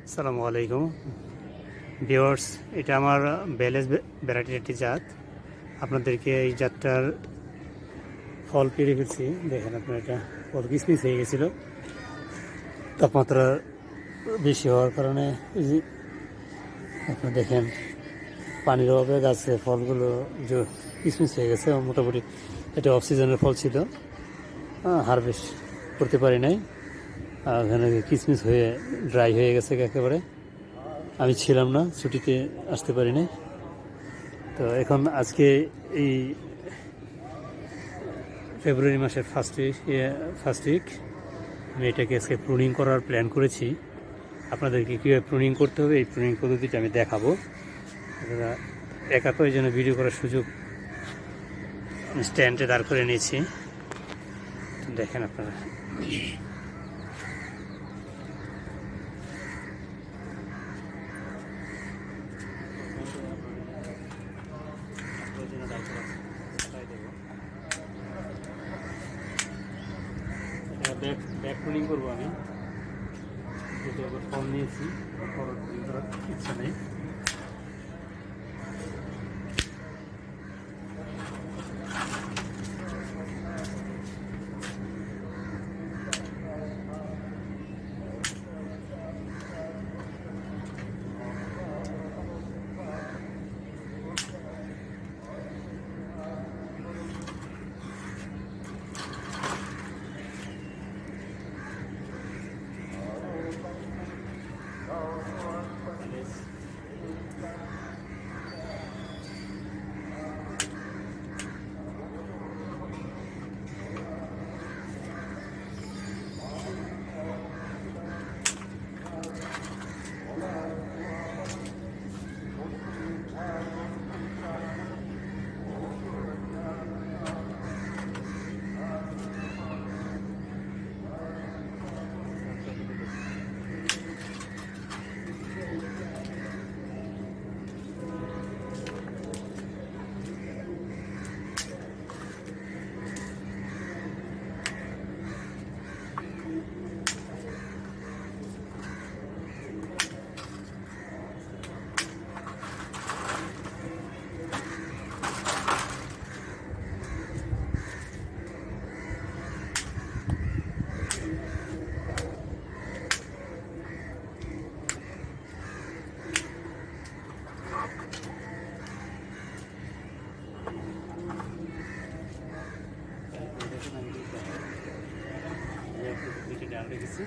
আসসালামু আলাইকুম ভিউয়ার্স, এটা আমার বেলেজ ভ্যারাইটির একটি জাত। আপনাদেরকে এই জাতটার ফল পেরে ফেলছি। দেখেন আপনার, এটা ফল কিসমিস হয়ে গেছিলো তাপমাত্রা বেশি হওয়ার কারণে। এই যে আপনার দেখেন, পানির অভাবে গাছে ফলগুলো যে কিসমিস হয়ে গেছে। মোটামুটি এটা অফ সিজনের ফল ছিল, হারভেস্ট করতে পারি নাই। এখানে কিসমিস হয়ে ড্রাই হয়ে গেছে একেবারে। আমি ছিলাম না, ছুটিতে আসতে পারি নাই। তো এখন আজকে এই ফেব্রুয়ারি মাসের ফার্স্ট উইক আমি এটাকে আজকে প্রুনিং করার প্ল্যান করেছি। আপনাদেরকে কীভাবে প্রুনিং করতে হবে এই প্রুনিং পদ্ধতিটা আমি দেখাবো। আপনারা একা তো এই জন্য ভিডিও করার সুযোগ আমি স্ট্যান্ডে দাঁড় করে নিয়েছি। দেখেন আপনারা, ব্যাক প্রুনিং করবো আমি। যেটা ফল নিয়েছি, ইচ্ছা নেই। ডাল রেখেছি।